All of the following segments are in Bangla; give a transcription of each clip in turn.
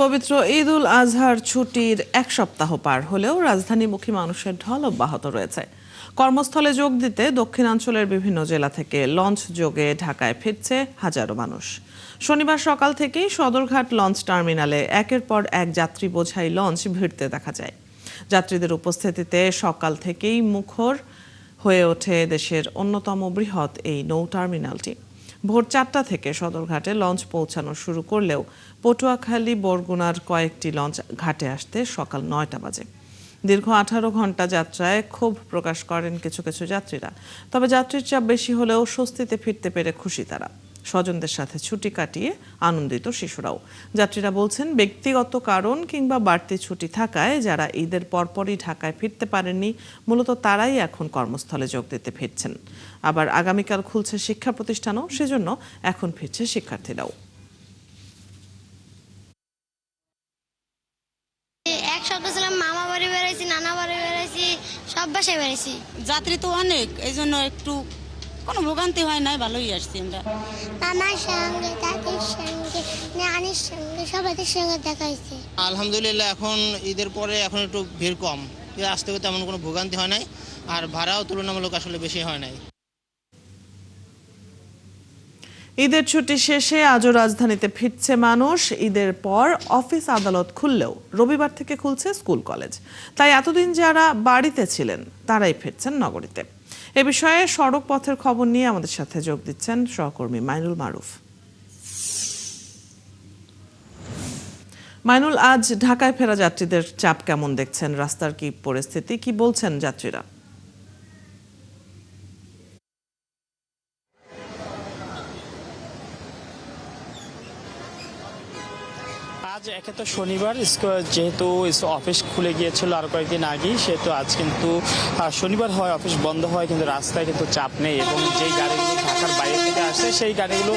পবিত্র ঈদ উল আজহার ছুটির এক সপ্তাহ পার হলেও রাজধানীমুখী মানুষের ঢল অব্যাহত রয়েছে। কর্মস্থলে যোগ দিতে দক্ষিণাঞ্চলের বিভিন্ন জেলা থেকে লঞ্চ যোগে ঢাকায় ফিরছে হাজারো মানুষ। শনিবার সকাল থেকেই সদরঘাট লঞ্চ টার্মিনালে একের পর এক যাত্রী বোঝাই লঞ্চ ভিড়তে দেখা যায়। যাত্রীদের উপস্থিতিতে সকাল থেকেই মুখর হয়ে ওঠে দেশের অন্যতম বৃহৎ এই নৌ টার্মিনালটি। ভোর 4টা থেকে সদরঘাটে লঞ্চ পৌঁছানো শুরু করলেও পটুয়াখালী বরগুনার কয়েকটি লঞ্চ ঘাটে আসতে সকাল 9টা বাজে। দীর্ঘ 18 ঘন্টা যাত্রায় ক্ষোভ প্রকাশ করেন কিছু কিছু যাত্রীরা। তবে যাত্রীর চাপ বেশি হলেও স্বস্তিতে ফিরতে পেরে খুশি তারা। স্বজনদের সাথে ছুটি কাটিয়ে আনন্দিত শিশুরাও। যাত্রীরা বলছেন, ব্যক্তিগত কারণ কিংবা বাড়তি ছুটি থাকায় যারা ঈদের পরপরই ঢাকায় ফিরতে পারেননি, মূলত তারাই এখন কর্মস্থলে যোগ দিতে ফিরছেন। আবার আগামীকাল খুলছে শিক্ষা প্রতিষ্ঠানও, সেজন্য এখন ফিরছে শিক্ষার্থীরাও। এক সপ্তাহ ছিলাম, মামা বাড়ি বেড়াইছি, নানা বাড়ি বেড়াইছি, সব বাসায় বেড়াইছি। যাত্রী তো অনেক, এই জন্য একটু কোনো ভোগান্তি হয় নাই, ভালোই আসছি আমরা। মামার সঙ্গে, দাদির সঙ্গে, নানির সঙ্গে, সবাদের সঙ্গে দেখা হয়েছে। আলহামদুলিল্লাহ, এখন ঈদের পরে এখন একটু ভিড় কম, আসতে তেমন কোনো ভোগান্তি হয় নাই, আর ভাড়াও তুলনামূলক আসলে বেশি হয় নাই। ঈদের ছুটি শেষে আজও রাজধানীতে ফিরছে মানুষ। ঈদের পর অফিস আদালত খুললেও রবিবার থেকে খুলছে স্কুল কলেজ। তাই এতদিন যারা বাড়িতে ছিলেন তারাই ফিরছেন নগরীতে। এ বিষয়ে সড়ক পথের খবর নিয়ে আমাদের সাথে যোগ দিচ্ছেন সহকর্মী মাইনুল মারুফ। মাইনুল, আজ ঢাকায় ফেরা যাত্রীদের চাপ কেমন দেখছেন? রাস্তার কি পরিস্থিতি, কি বলছেন যাত্রীরা? আজ একে তো শনিবার, যেহেতু অফিস খুলে গিয়েছিল আর কয়েকদিন আগেই, সেহেতু আজ কিন্তু শনিবার হয়, অফিস বন্ধ হয়, কিন্তু রাস্তায় কিন্তু চাপ নেই। এবং যেই গাড়িগুলো ঢাকার বাইরে থেকে আসে সেই গাড়িগুলো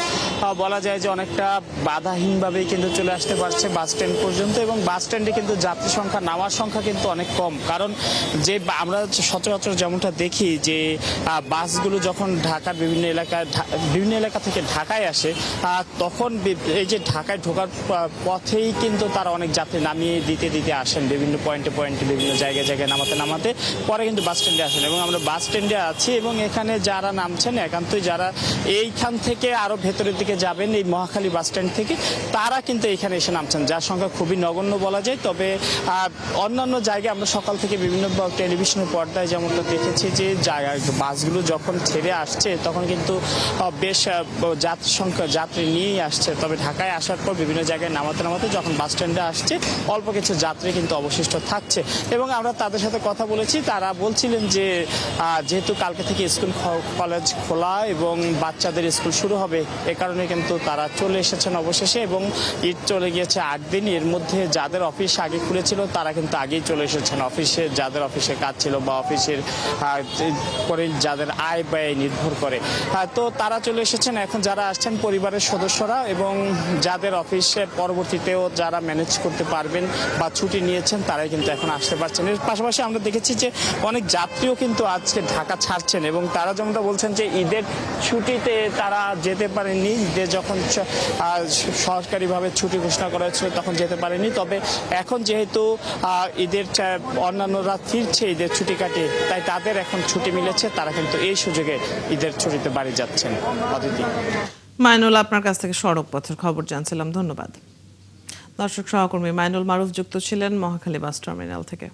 বলা যায় যে অনেকটা বাধাহীনভাবেই কিন্তু চলে আসতে পারছে বাস স্ট্যান্ড পর্যন্ত। এবং বাস স্ট্যান্ডে কিন্তু যাত্রী সংখ্যা, নামার সংখ্যা কিন্তু অনেক কম। কারণ যে আমরা সচরাচর যেমনটা দেখি যে বাসগুলো যখন ঢাকার বিভিন্ন এলাকা থেকে ঢাকায় আসে, তখন এই যে ঢাকায় ঢোকার পথেই কিন্তু তারা অনেক যাত্রী নামিয়ে দিতে আসেন বিভিন্ন পয়েন্টে বিভিন্ন জায়গায় নামাতে পরে কিন্তু বাস স্ট্যান্ডে আসেন। এবং আমরা বাস স্ট্যান্ডে আছি এবং এখানে যারা নামছেন, একান্তই যারা এইখান থেকে আরো ভেতরের দিকে যাবেন এই মহাখালী বাস স্ট্যান্ড থেকে, তারা কিন্তু এখানে এসে নামছেন, যার সংখ্যা খুবই নগণ্য বলা যায়। তবে অন্যান্য জায়গায় আমরা সকাল থেকে বিভিন্ন টেলিভিশনের পর্দায় যেমনটা দেখেছি যে বাসগুলো যখন ছেড়ে আসছে তখন কিন্তু বেশ যাত্রী নিয়েই আসছে। তবে ঢাকায় আসার পর বিভিন্ন জায়গায় নামাতে যখন বাস স্ট্যান্ডে আসছে, অল্প কিছু যাত্রী কিন্তু অবশিষ্ট থাকছে। এবং আমরা তাদের সাথে কথা বলেছি, তারা বলছিলেন যে যেহেতু কালকে থেকে স্কুল কলেজ খোলা এবং বাচ্চাদের স্কুল শুরু হবে, এ কারণে কিন্তু তারা চলে এসেছেন অবশেষে। এবং ঈদ চলে গিয়েছে 8 দিন, এর মধ্যে যাদের অফিস আগে খুলেছিল তারা কিন্তু আগেই চলে এসেছেন। যাদের অফিসে কাজ ছিল বা অফিসের পরে যাদের আয় ব্যয় নির্ভর করে, তো তারা চলে এসেছেন। এখন যারা আসছেন পরিবারের সদস্যরা এবং যাদের অফিসে পরবর্তীতেও যারা ম্যানেজ করতে পারবেন বা ছুটি নিয়েছেন, তারাই কিন্তু এখন আসতে পারছেন। এর পাশাপাশি আমরা দেখেছি যে অনেক যাত্রীও কিন্তু আজকে ঢাকা ছাড়ছেন এবং তারা যেমনটা বলছেন যে ঈদের ছুটিতে তারা যেতে পারেননি, যে যখন সরকারিভাবে ছুটি ঘোষণা করা হয়েছিল তখন যেতে পারেনি। তবে এখন যেহেতু ঈদের অন্যান্যরা ফিরছে ঈদের ছুটি কাটিয়ে, তাই তাদের এখন ছুটি মিলেছে, তারা কিন্তু এই সুযোগে ঈদের ছুটিতে বাড়ি যাচ্ছেন। অদিতি। মাইনুল, আপনার কাছ থেকে সড়ক পথের খবর জানছিলাম, ধন্যবাদ। দর্শক, সহকর্মী মাইনুল মারুফ যুক্ত ছিলেন মহাখালী বাস টার্মিনাল থেকে।